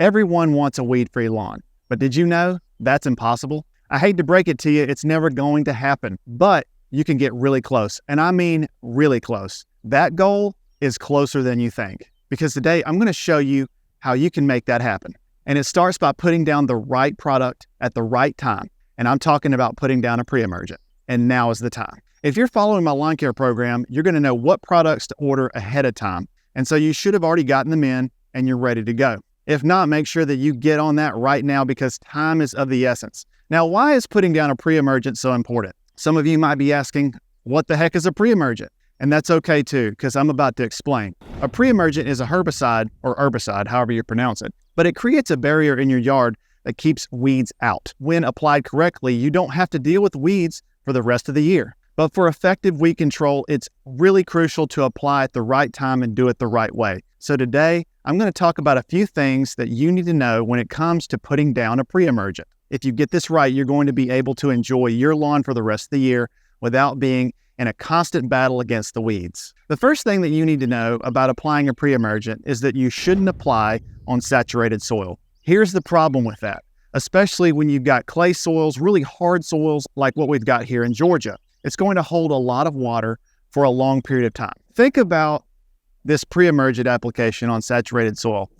Everyone wants a weed-free lawn, but did you know that's impossible? I hate to break it to you, it's never going to happen, but you can get really close, and I mean really close. That goal is closer than you think, because today I'm going to show you how you can make that happen. And it starts by putting down the right product at the right time, and I'm talking about putting down a pre-emergent, and now is the time. If you're following my lawn care program, you're going to know what products to order ahead of time, and so you should have already gotten them in and you're ready to go. If not, make sure that you get on that right now because time is of the essence. Now, why is putting down a pre-emergent so important? Some of you might be asking, what the heck is a pre-emergent? And that's okay too, because I'm about to explain. A pre-emergent is a herbicide or herbicide, however you pronounce it, but it creates a barrier in your yard that keeps weeds out. When applied correctly, you don't have to deal with weeds for the rest of the year. But for effective weed control, it's really crucial to apply at the right time and do it the right way. So today, I'm going to talk about a few things that you need to know when it comes to putting down a pre-emergent. If you get this right, you're going to be able to enjoy your lawn for the rest of the year without being in a constant battle against the weeds. The first thing that you need to know about applying a pre-emergent is that you shouldn't apply on saturated soil. Here's the problem with that, especially when you've got clay soils, really hard soils like what we've got here in Georgia. It's going to hold a lot of water for a long period of time. Think about this pre-emergent application on saturated soil.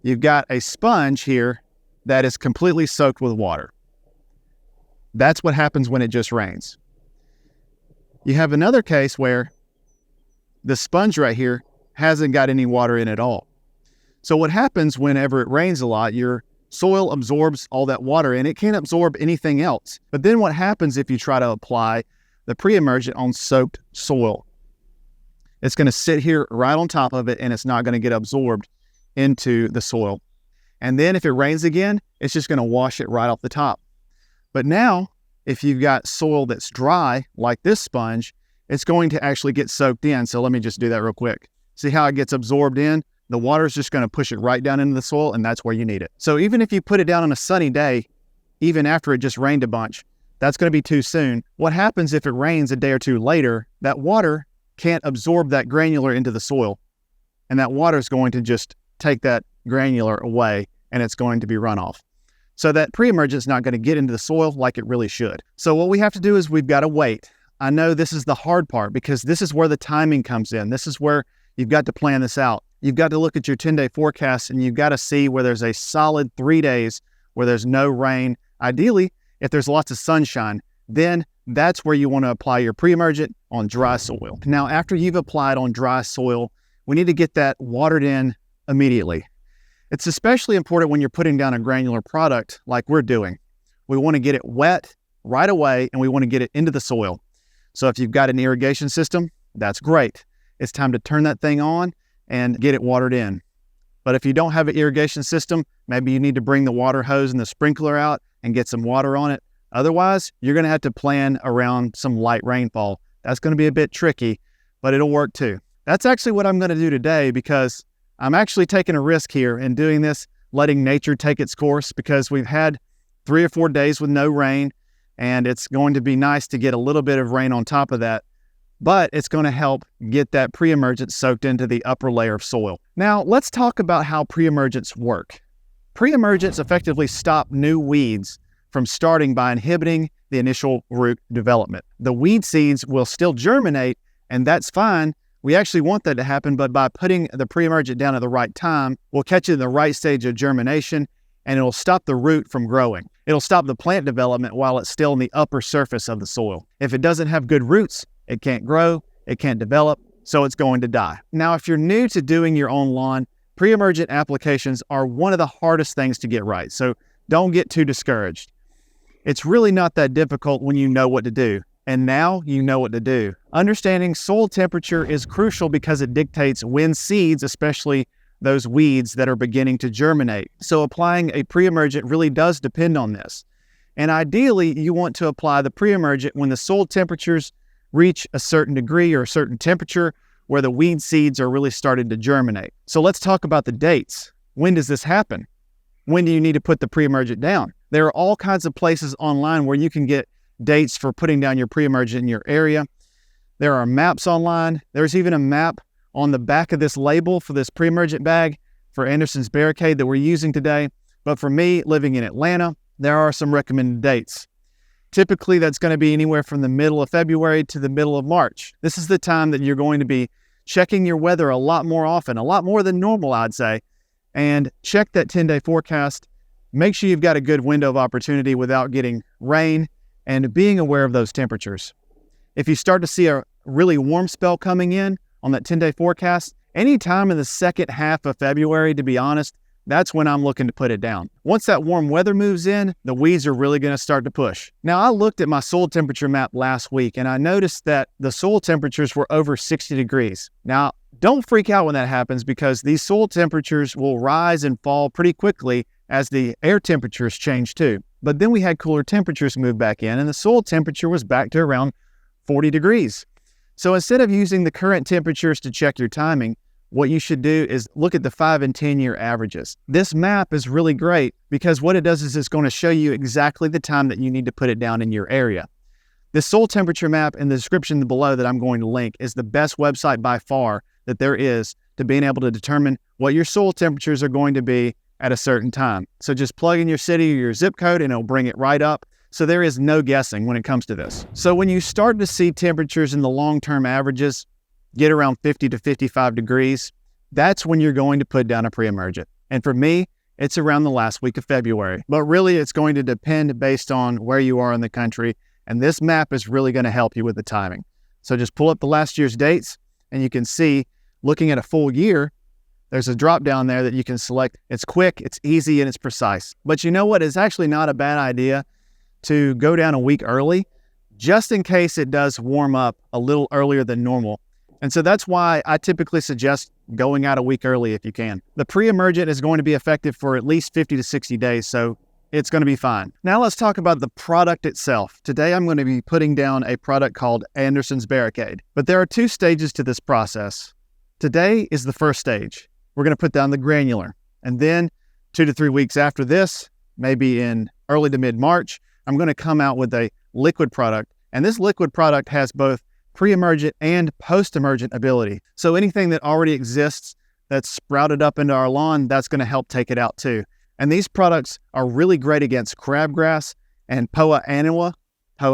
You've got a sponge here that is completely soaked with water. That's what happens when it just rains. You have another case where the sponge right here hasn't got any water in at all. So what happens whenever it rains a lot, your soil absorbs all that water and it can't absorb anything else. But then what happens if you try to apply the pre-emergent on soaked soil? It's going to sit here right on top of it and it's not going to get absorbed into the soil. And then if it rains again, it's just going to wash it right off the top. But now, if you've got soil that's dry, like this sponge, it's going to actually get soaked in. So let me just do that real quick. See how it gets absorbed in? The water is just going to push it right down into the soil, and that's where you need it. So even if you put it down on a sunny day, even after it just rained a bunch, that's going to be too soon. What happens if it rains a day or two later? That water can't absorb that granular into the soil, and that water is going to just take that granular away, and it's going to be runoff. So that pre-emergent is not going to get into the soil like it really should. So what we have to do is we've got to wait. I know this is the hard part because this is where the timing comes in. This is where you've got to plan this out. You've got to look at your 10-day forecast and you've got to see where there's a solid 3 days where there's no rain. Ideally, if there's lots of sunshine, then that's where you want to apply your pre-emergent on dry soil. Now, after you've applied on dry soil, we need to get that watered in immediately. It's especially important when you're putting down a granular product like we're doing. We want to get it wet right away and we want to get it into the soil. So if you've got an irrigation system, that's great. It's time to turn that thing on and get it watered in. But if you don't have an irrigation system, maybe you need to bring the water hose and the sprinkler out and get some water on it. Otherwise, you're going to have to plan around some light rainfall. That's going to be a bit tricky, but it'll work too. That's actually what I'm going to do today because I'm actually taking a risk here in doing this, letting nature take its course because we've had 3 or 4 days with no rain and it's going to be nice to get a little bit of rain on top of that, but it's going to help get that pre-emergent soaked into the upper layer of soil. Now, let's talk about how pre-emergents work. Pre-emergents effectively stop new weeds from starting by inhibiting the initial root development. The weed seeds will still germinate, and that's fine. We actually want that to happen, but by putting the pre-emergent down at the right time, we'll catch it in the right stage of germination, and it'll stop the root from growing. It'll stop the plant development while it's still in the upper surface of the soil. If it doesn't have good roots, it can't grow, it can't develop, so it's going to die. Now, if you're new to doing your own lawn, pre-emergent applications are one of the hardest things to get right, so don't get too discouraged. It's really not that difficult when you know what to do. And now you know what to do. Understanding soil temperature is crucial because it dictates when seeds, especially those weeds that are beginning to germinate. So applying a pre-emergent really does depend on this. And ideally, you want to apply the pre-emergent when the soil temperatures reach a certain degree or a certain temperature where the weed seeds are really starting to germinate. So let's talk about the dates. When does this happen? When do you need to put the pre-emergent down? There are all kinds of places online where you can get dates for putting down your pre-emergent in your area. There are maps online. There's even a map on the back of this label for this pre-emergent bag for Anderson's Barricade that we're using today. But for me, living in Atlanta, there are some recommended dates. Typically, that's going to be anywhere from the middle of February to the middle of March. This is the time that you're going to be checking your weather a lot more often, a lot more than normal, I'd say, and check that 10-day forecast. Make sure you've got a good window of opportunity without getting rain and being aware of those temperatures. If you start to see a really warm spell coming in on that 10-day forecast, anytime in the second half of February, to be honest, that's when I'm looking to put it down. Once that warm weather moves in, the weeds are really going to start to push. Now, I looked at my soil temperature map last week and I noticed that the soil temperatures were over 60 degrees. Now, don't freak out when that happens because these soil temperatures will rise and fall pretty quickly as the air temperatures change too. But then we had cooler temperatures move back in and the soil temperature was back to around 40 degrees. So instead of using the current temperatures to check your timing, what you should do is look at the 5 and 10-year averages. This map is really great because what it does is it's going to show you exactly the time that you need to put it down in your area. This soil temperature map in the description below that I'm going to link is the best website by far that there is to being able to determine what your soil temperatures are going to be at a certain time. So just plug in your city or your zip code and it'll bring it right up. So there is no guessing when it comes to this. So when you start to see temperatures in the long-term averages get around 50 to 55 degrees, that's when you're going to put down a pre-emergent. And for me, it's around the last week of February. But really, it's going to depend based on where you are in the country. And this map is really going to help you with the timing. So just pull up the last year's dates and you can see, looking at a full year, there's a drop down there that you can select. It's quick, it's easy, and it's precise. But you know what? It's actually not a bad idea to go down a week early, just in case it does warm up a little earlier than normal. And so that's why I typically suggest going out a week early if you can. The pre-emergent is going to be effective for at least 50 to 60 days, so it's going to be fine. Now let's talk about the product itself. Today I'm going to be putting down a product called Anderson's Barricade. But there are 2 stages to this process. Today is the first stage. We're going to put down the granular. And then 2 to 3 weeks after this, maybe in early to mid-March, I'm going to come out with a liquid product. And this liquid product has both pre-emergent and post-emergent ability. So anything that already exists that's sprouted up into our lawn, that's going to help take it out too. And these products are really great against crabgrass and poa annua. I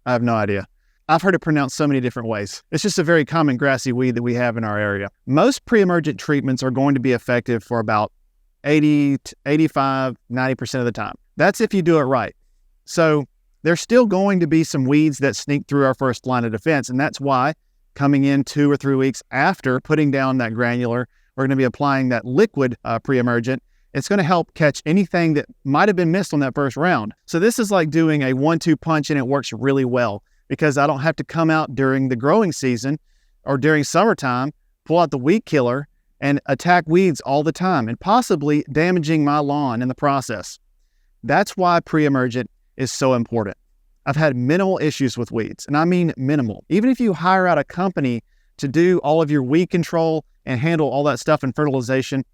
have no idea. I've heard it pronounced so many different ways. It's just a very common grassy weed that we have in our area. Most pre-emergent treatments are going to be effective for about 80 to 85, 90% of the time. That's if you do it right. So there's still going to be some weeds that sneak through our first line of defense, and that's why coming in 2 or 3 weeks after putting down that granular, we're going to be applying that liquid pre-emergent. It's going to help catch anything that might have been missed on that first round. So this is like doing a 1-2 punch, and it works really well because I don't have to come out during the growing season or during summertime, pull out the weed killer and attack weeds all the time and possibly damaging my lawn in the process. That's why pre-emergent is so important. I've had minimal issues with weeds, and I mean minimal. Even if you hire out a company to do all of your weed control and handle all that stuff in fertilization,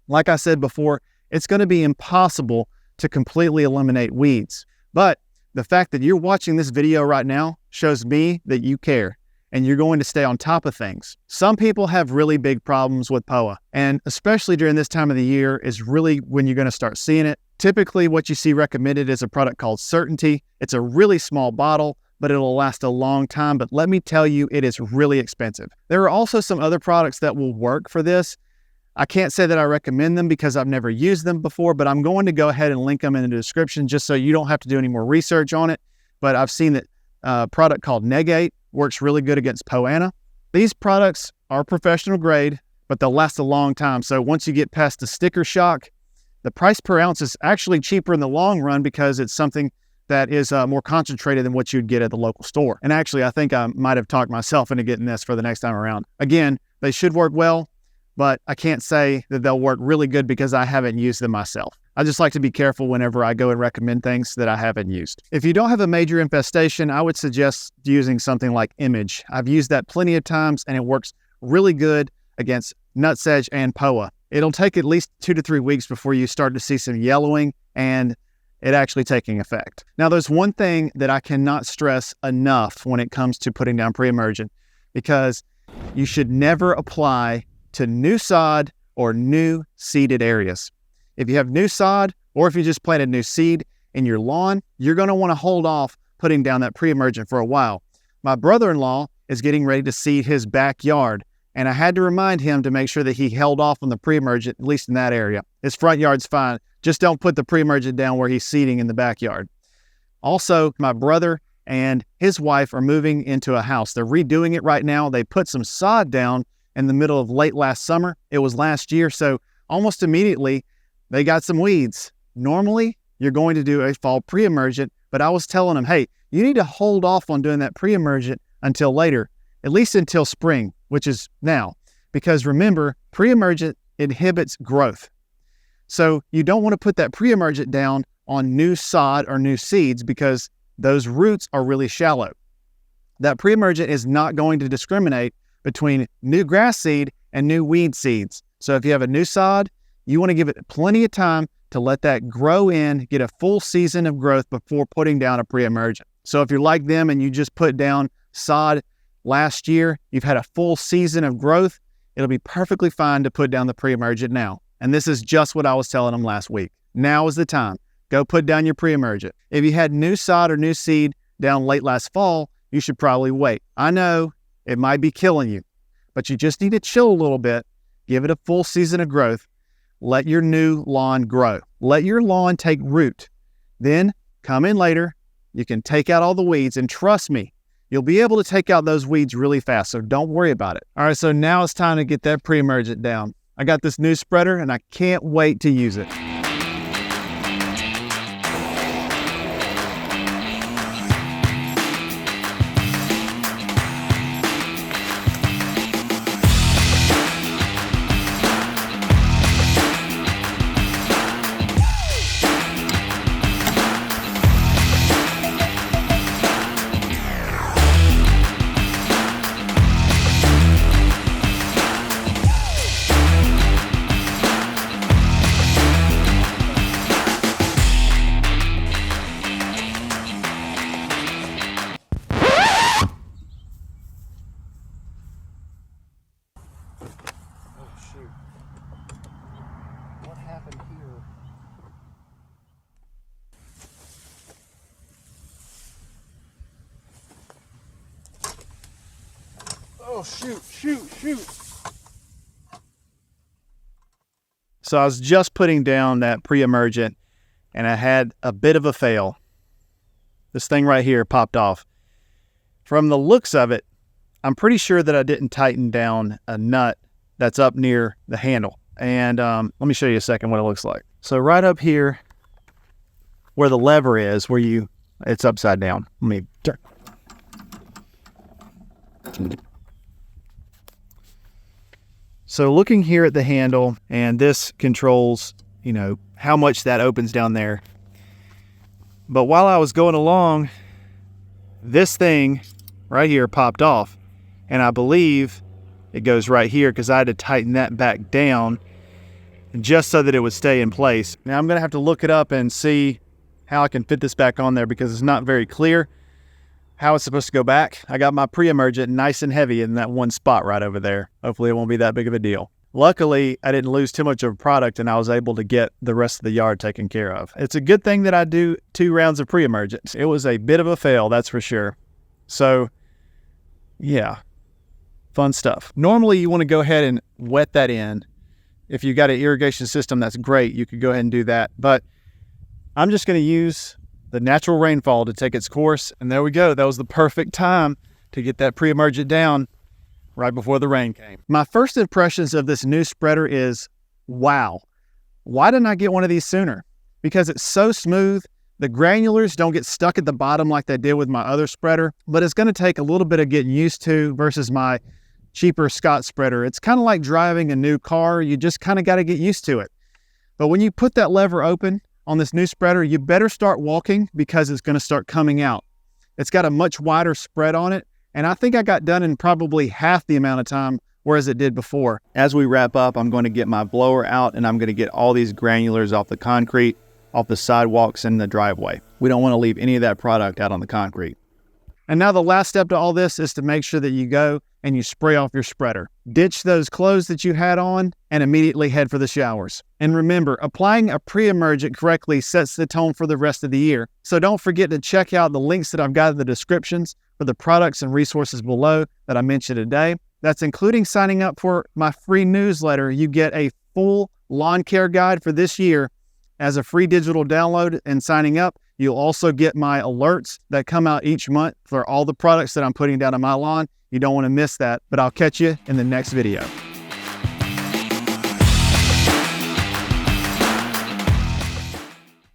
like I said before, it's going to be impossible to completely eliminate weeds. But the fact that you're watching this video right now shows me that you care and you're going to stay on top of things. Some people have really big problems with POA, and especially during this time of the year is really when you're going to start seeing it. Typically, what you see recommended is a product called Certainty. It's a really small bottle, but it'll last a long time. But let me tell you, it is really expensive. There are also some other products that will work for this. I can't say that I recommend them because I've never used them before, but I'm going to go ahead and link them in the description just so you don't have to do any more research on it. But I've seen that a product called Negate works really good against Poana. These products are professional grade, but they'll last a long time. So once you get past the sticker shock, the price per ounce is actually cheaper in the long run because it's something that is more concentrated than what you'd get at the local store. And actually, I think I might have talked myself into getting this for the next time around. Again, they should work well, but I can't say that they'll work really good because I haven't used them myself. I just like to be careful whenever I go and recommend things that I haven't used. If you don't have a major infestation, I would suggest using something like Image. I've used that plenty of times and it works really good against nutsedge and POA. It'll take at least 2 to 3 weeks before you start to see some yellowing and it actually taking effect. Now, there's one thing that I cannot stress enough when it comes to putting down pre-emergent, because you should never apply to new sod or new seeded areas. If you have new sod, or if you just planted new seed in your lawn, you're going to want to hold off putting down that pre-emergent for a while. My brother-in-law is getting ready to seed his backyard, and I had to remind him to make sure that he held off on the pre-emergent, at least in that area. His front yard's fine. Just don't put the pre-emergent down where he's seeding in the backyard. Also, my brother and his wife are moving into a house. They're redoing it right now. They put some sod down in the middle of late last summer. It was last year, so almost immediately they got some weeds. Normally, you're going to do a fall pre-emergent, but I was telling them, hey, you need to hold off on doing that pre-emergent until later, at least until spring, which is now. Because remember, pre-emergent inhibits growth. So you don't want to put that pre-emergent down on new sod or new seeds because those roots are really shallow. That pre-emergent is not going to discriminate between new grass seed and new weed seeds. So if you have a new sod, you want to give it plenty of time to let that grow in, get a full season of growth before putting down a pre-emergent. So if you're like them and you just put down sod last year, you've had a full season of growth, it'll be perfectly fine to put down the pre-emergent now. And this is just what I was telling them last week. Now is the time. Go put down your pre-emergent. If you had new sod or new seed down late last fall, you should probably wait. I know it might be killing you, but you just need to chill a little bit, give it a full season of growth, let your new lawn grow. Let your lawn take root. Then come in later, you can take out all the weeds, and trust me, you'll be able to take out those weeds really fast, so don't worry about it. All right, so now it's time to get that pre-emergent down. I got this new spreader, and I can't wait to use it. What happened here? Oh, shoot. So I was just putting down that pre-emergent and I had a bit of a fail. This thing right here popped off. From the looks of it, I'm pretty sure that I didn't tighten down a nut that's up near the handle. And let me show you a second what it looks like. So right up here where the lever is, it's upside down. Let me turn. So looking here at the handle, and this controls, how much that opens down there. But while I was going along, this thing right here popped off. And I believe it goes right here because I had to tighten that back down just so that it would stay in place. Now I'm going to have to look it up and see how I can fit this back on there because it's not very clear how it's supposed to go back. I got my pre-emergent nice and heavy in that one spot right over there. Hopefully it won't be that big of a deal. Luckily, I didn't lose too much of a product and I was able to get the rest of the yard taken care of. It's a good thing that I do 2 rounds of pre-emergent. It was a bit of a fail, that's for sure. So, yeah, fun stuff. Normally you want to go ahead and wet that in. If you got an irrigation system, that's great. You could go ahead and do that. But I'm just going to use the natural rainfall to take its course. And there we go. That was the perfect time to get that pre-emergent down right before the rain came. My first impressions of this new spreader is, wow, why didn't I get one of these sooner? Because it's so smooth. The granulars don't get stuck at the bottom like they did with my other spreader, but it's going to take a little bit of getting used to versus my cheaper Scott spreader. It's kind of like driving a new car. You just kind of got to get used to it. But when you put that lever open on this new spreader, you better start walking because it's going to start coming out. It's got a much wider spread on it. And I think I got done in probably half the amount of time, whereas it did before. As we wrap up, I'm going to get my blower out and I'm going to get all these granulars off the concrete, off the sidewalks and the driveway. We don't want to leave any of that product out on the concrete. And now the last step to all this is to make sure that you go and you spray off your spreader. Ditch those clothes that you had on and immediately head for the showers. And remember, applying a pre-emergent correctly sets the tone for the rest of the year. So don't forget to check out the links that I've got in the descriptions for the products and resources below that I mentioned today. That's including signing up for my free newsletter. You get a full lawn care guide for this year as a free digital download, and signing up, you'll also get my alerts that come out each month for all the products that I'm putting down on my lawn. You don't want to miss that, but I'll catch you in the next video.